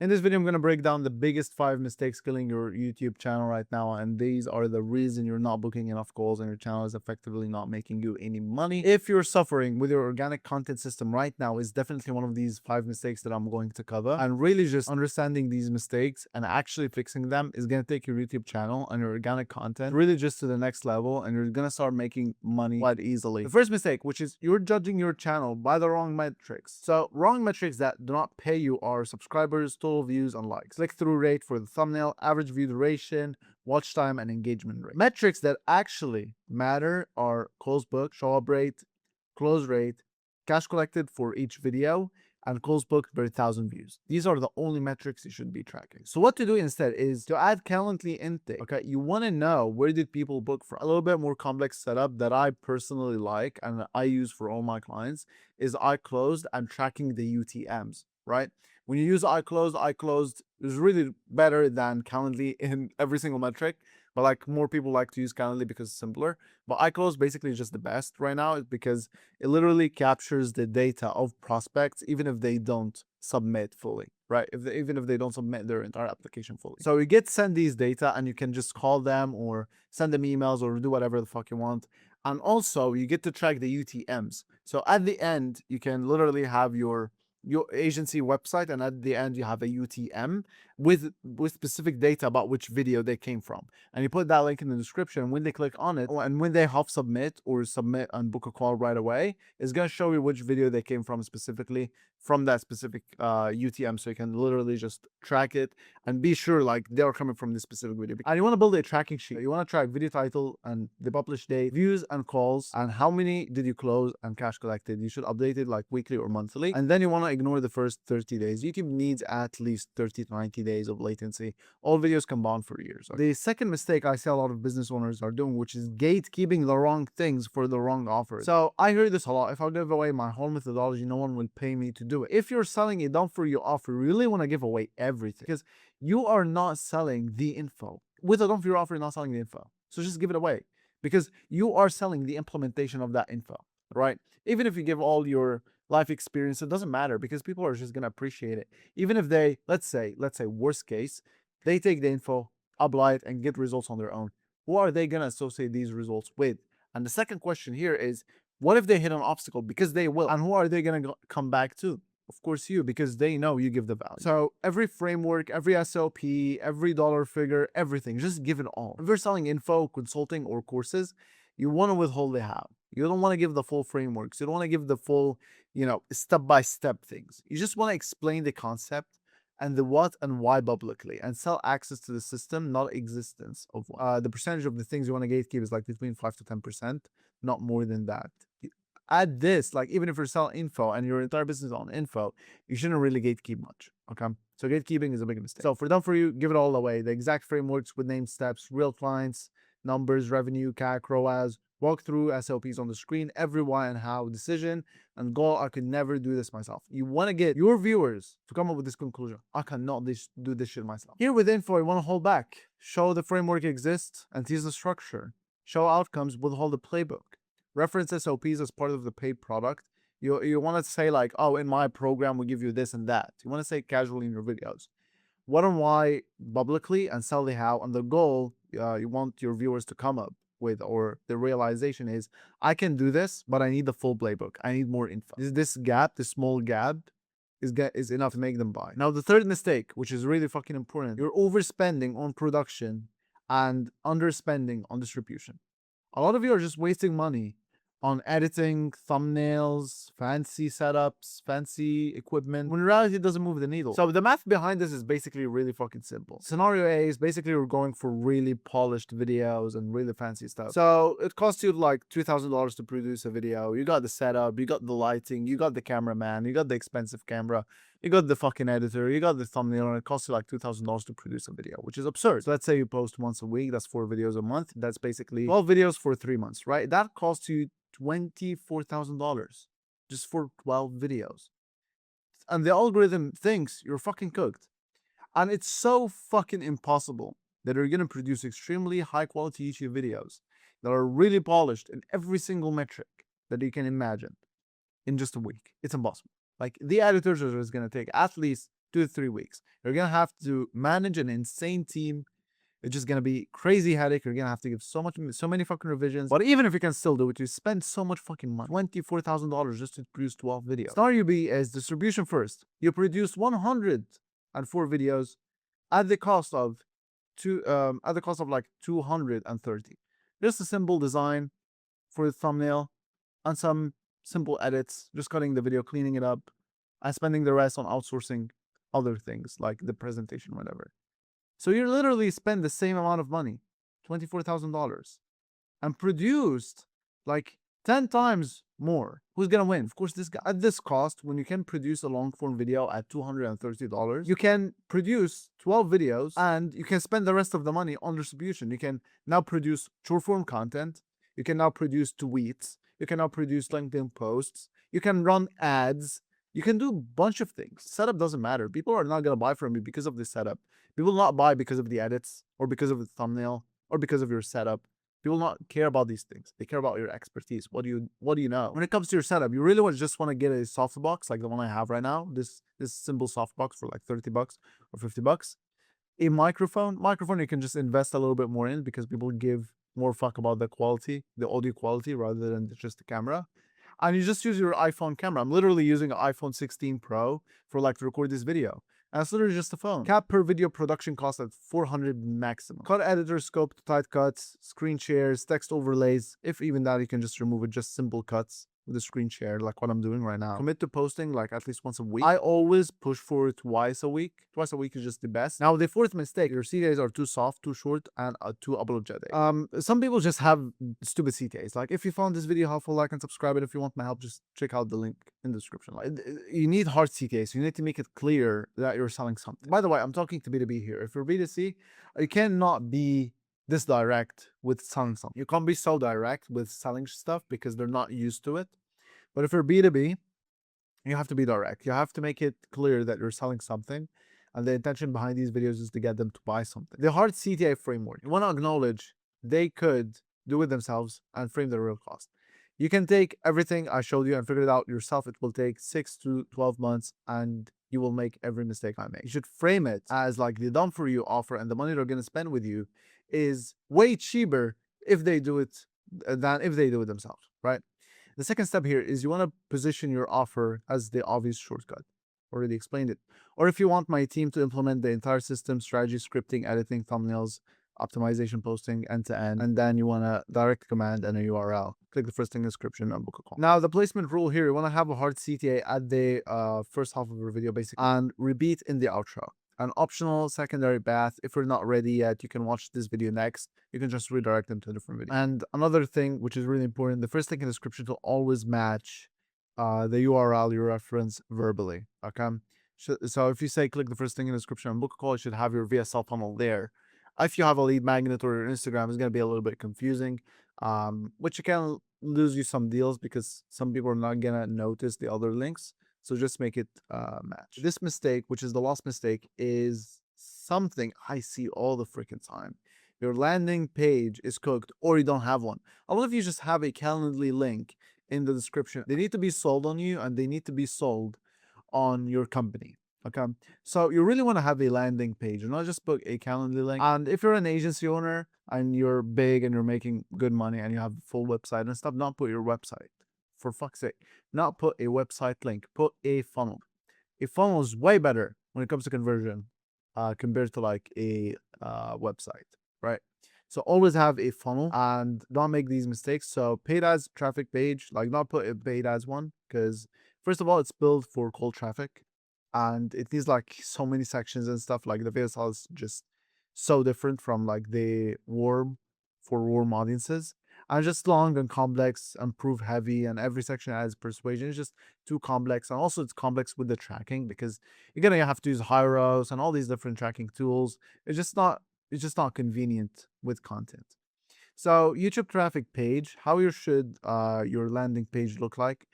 In this video, I'm going to break down the biggest 5 mistakes killing your YouTube channel right now. And these are the reason you're not booking enough calls and your channel is effectively not making you any money. If you're suffering with your organic content system right now, is definitely one of these 5 mistakes that I'm going to cover. And really just understanding these mistakes and actually fixing them is going to take your YouTube channel and your organic content really just to the next level. And you're going to start making money quite easily. The first mistake, which is you're judging your channel by the wrong metrics. So wrong metrics that do not pay you are subscribers, total views, and likes, click-through rate for the thumbnail, average view duration, watch time, and engagement rate. Metrics that actually matter are close book, show up rate, close rate, cash collected for each video, and calls booked per 1,000 views. These are the only metrics you should be tracking. So what to do instead is to add Calendly intake. Okay, you want to know where did people book from. A little bit more complex setup that I personally like and I use for all my clients is iClosed and tracking the UTMs, right? When you use iClosed is really better than Calendly in every single metric. But like more people like to use Calendly because it's simpler. But iClose basically is just the best right now because it literally captures the data of prospects even if they don't submit fully, right? Even if they don't submit their entire application fully. So you get send these data and you can just call them or send them emails or do whatever the fuck you want. And also you get to track the UTMs. So at the end, you can literally have your agency website and at the end you have a UTM with specific data about which video they came from, and you put that link in the description. When they click on it and when they hop submit or submit and book a call right away, it's going to show you which video they came from specifically from that specific UTM, so you can literally just track it and be sure like they're coming from this specific video. And you want to build a tracking sheet. You want to track video title and the published date, views and calls, and how many did you close and cash collected. You should update it like weekly or monthly, and then you want to ignore the first 30 days. YouTube needs at least 30 to 90 days of latency. All videos can bond for years. The second mistake I see a lot of business owners are doing, which is gatekeeping the wrong things for the wrong offers. So I hear this a lot. If I give away my whole methodology, no one will pay me to do it. If you're selling a done for you offer, you really want to give away everything because you are not selling the info. With a done for you offer, you're not selling the info. So just give it away because you are selling the implementation of that info, right? Even if you give all your life experience, it doesn't matter because people are just going to appreciate it. Even if they, let's say worst case, they take the info, apply it, and get results on their own. Who are they going to associate these results with? And the second question here is, what if they hit an obstacle? Because they will. And who are they going to come back to? Of course you, because they know you give the value. So every framework, every SOP, every dollar figure, everything, just give it all. If you're selling info, consulting, or courses, you want to withhold the how. You don't want to give the full frameworks. You don't want to give the full, step-by-step things. You just want to explain the concept and the what and why publicly and sell access to the system, not existence of one. The percentage of the things you want to gatekeep is like between 5 to 10%, not more than that. Add this, like even if you're selling info and your entire business is on info, you shouldn't really gatekeep much, okay? So gatekeeping is a big mistake. So for done for you, give it all away. The exact frameworks with named steps, real clients, numbers, revenue, CAC, ROAS, walk through SLPs on the screen, every why and how decision and goal. I could never do this myself. You want to get your viewers to come up with this conclusion. I cannot do this shit myself. Here with info, you want to hold back. Show the framework exists and tease the structure. Show outcomes, withhold the playbook. Reference SOPs as part of the paid product. You want to say like, oh, in my program, we give you this and that. You want to say casually in your videos. What and why publicly and sell the how. And the goal you want your viewers to come up with, or the realization is, I can do this, but I need the full playbook. I need more info. This gap, this small gap, is enough to make them buy. Now, the third mistake, which is really fucking important, you're overspending on production and underspending on distribution. A lot of you are just wasting money on editing, thumbnails, fancy setups, fancy equipment, when in reality it doesn't move the needle. So the math behind this is basically really fucking simple. Scenario A is basically we're going for really polished videos and really fancy stuff. So it costs you like $2,000 to produce a video. You got the setup, you got the lighting, you got the cameraman, you got the expensive camera, you got the fucking editor, you got the thumbnail, and it costs you like $2,000 to produce a video, which is absurd. So let's say you post once a week, that's 4 videos a month. That's basically 12 videos for 3 months, right? That costs you $24,000 just for 12 videos. And the algorithm thinks you're fucking cooked. And it's so fucking impossible that you're going to produce extremely high quality YouTube videos that are really polished in every single metric that you can imagine in just a week. It's impossible. Like the editors are just going to take at least 2 to 3 weeks. You're gonna have to manage an insane team. It's just gonna be crazy headache. You're gonna have to give so many fucking revisions. But even if you can still do it, you spend so much fucking money, $24,000 just to produce 12 videos. Scenario B is distribution first. You produce 104 videos at the cost of like 230. Just a simple design for the thumbnail and some simple edits, just cutting the video, cleaning it up, and spending the rest on outsourcing other things like the presentation, whatever. So you literally spend the same amount of money, $24,000, and produced like 10 times more. Who's gonna win? Of course, this guy. At this cost, when you can produce a long form video at $230, you can produce 12 videos and you can spend the rest of the money on distribution. You can now produce short form content. You can now produce tweets. You can now produce LinkedIn posts. You can run ads. You can do a bunch of things. Setup doesn't matter. People are not gonna buy from you because of the setup. People will not buy because of the edits or because of the thumbnail or because of your setup. People not care about these things. They care about your expertise. What do you know? When it comes to your setup, you really just want to get a softbox like the one I have right now. This simple softbox for like $30 or $50. A microphone you can just invest a little bit more in because people give more fuck about the quality, the audio quality, rather than just the camera. And you just use your iPhone camera. I'm literally using an iPhone 16 Pro for like to record this video. And it's literally just a phone. Cap per video production cost at 400 maximum. Cut editor scope to tight cuts, screen shares, text overlays. If even that, you can just remove it, just simple cuts with a screen share, like what I'm doing right now. Commit to posting like at least once a week. I always push for twice a week. Twice a week is just the best. Now, the fourth mistake, your CTAs are too soft, too short, and too apologetic. Some people just have stupid CTAs. Like, if you found this video helpful, like and subscribe. And if you want my help, just check out the link in the description. Like, you need hard CTAs. You need to make it clear that you're selling something. By the way, I'm talking to B2B here. If you're B2C, you cannot be this direct with selling something. You can't be so direct with selling stuff because they're not used to it. But if you're B2B, you have to be direct. You have to make it clear that you're selling something, and the intention behind these videos is to get them to buy something. The hard CTA framework, you want to acknowledge they could do it themselves and frame the real cost. You can take everything I showed you and figure it out yourself. It will take 6 to 12 months, and you will make every mistake I make. You should frame it as like the done for you offer, and the money they're going to spend with you is way cheaper if they do it than if they do it themselves, right? The second step here is you want to position your offer as the obvious shortcut. Already explained it. Or if you want my team to implement the entire system, strategy, scripting, editing, thumbnails, optimization, posting, end-to-end, and then you want a direct command and a URL. Click the first thing in the description and book a call. Now, the placement rule here, you want to have a hard CTA at the first half of your video, basically, and repeat in the outro. An optional secondary path, if you're not ready yet, you can watch this video next. You can just redirect them to a different video. And another thing, which is really important, the first link in the description to always match the URL you reference verbally, okay? So if you say click the first thing in the description and book a call, you should have your VSL funnel there. If you have a lead magnet or your Instagram, it's going to be a little bit confusing, which you can lose you some deals because some people are not going to notice the other links. So just make it match. This mistake, which is the last mistake, is something I see all the freaking time. Your landing page is cooked or you don't have one. A lot of you just have a Calendly link in the description. They need to be sold on you and they need to be sold on your company. Okay, so you really want to have a landing page and not just book a Calendly link. And if you're an agency owner and you're big and you're making good money and you have a full website and stuff, not put your website. For fuck's sake, not put a website link, put a funnel. A funnel is way better when it comes to conversion compared to like a website, right? So always have a funnel and don't make these mistakes. So paid ads traffic page, like not put a paid ads one because first of all, it's built for cold traffic and it needs like so many sections and stuff. Like the VSL is just so different from like the warm audiences. And just long and complex and proof heavy, and every section adds persuasion. It's just too complex, and also it's complex with the tracking because you're gonna have to use Hyros and all these different tracking tools. It's just not convenient with content. So YouTube traffic page, how should your landing page look like?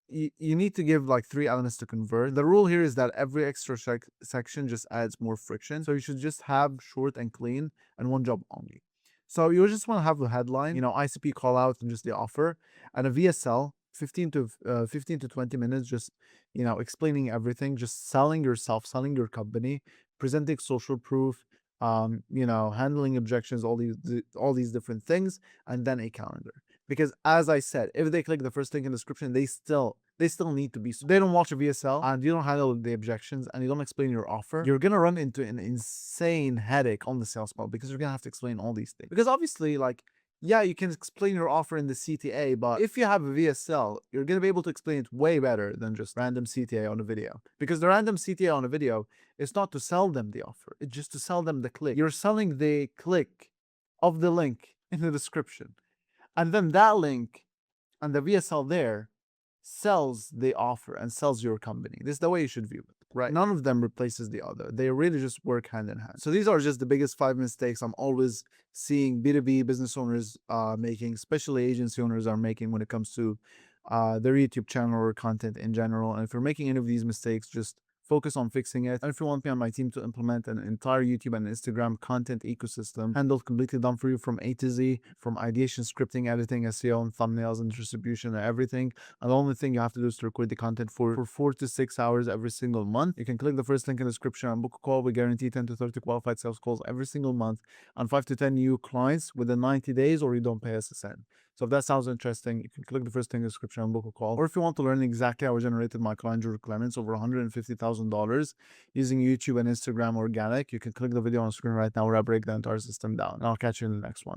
You need to give like 3 elements to convert. The rule here is that every extra section just adds more friction. So you should just have short and clean and one job only. So you just want to have a headline, ICP call out and just the offer, and a VSL 15 to 20 minutes, just, explaining everything, just selling yourself, selling your company, presenting social proof, handling objections, all these different things, and then a calendar. Because as I said, if they click the first link in the description, they still need to be. They don't watch a VSL, and you don't handle the objections, and you don't explain your offer. You're gonna run into an insane headache on the sales call, because you're gonna have to explain all these things. Because obviously, like, yeah, you can explain your offer in the CTA, but if you have a VSL, you're going to be able to explain it way better than just random CTA on a video. Because the random CTA on a video is not to sell them the offer, it's just to sell them the click. You're selling the click of the link in the description. And then that link and the VSL there sells the offer and sells your company. This is the way you should view it, right? None of them replaces the other. They really just work hand in hand. So these are just the biggest 5 mistakes I'm always seeing B2B business owners making, especially agency owners are making when it comes to their YouTube channel or content in general. And if you're making any of these mistakes, just focus on fixing it. And if you want me on my team to implement an entire YouTube and Instagram content ecosystem handled completely done for you from A to Z, from ideation, scripting, editing, SEO, and thumbnails and distribution and everything, and the only thing you have to do is to record the content for 4 to 6 hours every single month. You can click the first link in the description and book a call. We guarantee 10 to 30 qualified sales calls every single month and 5 to 10 new clients within 90 days, or you don't pay us a cent. So if that sounds interesting, you can click the first link in the description and book a call. Or if you want to learn exactly how I generated my client Drew Clements over $150,000 using YouTube and Instagram organic, you can click the video on the screen right now where I break the entire system down. And I'll catch you in the next one.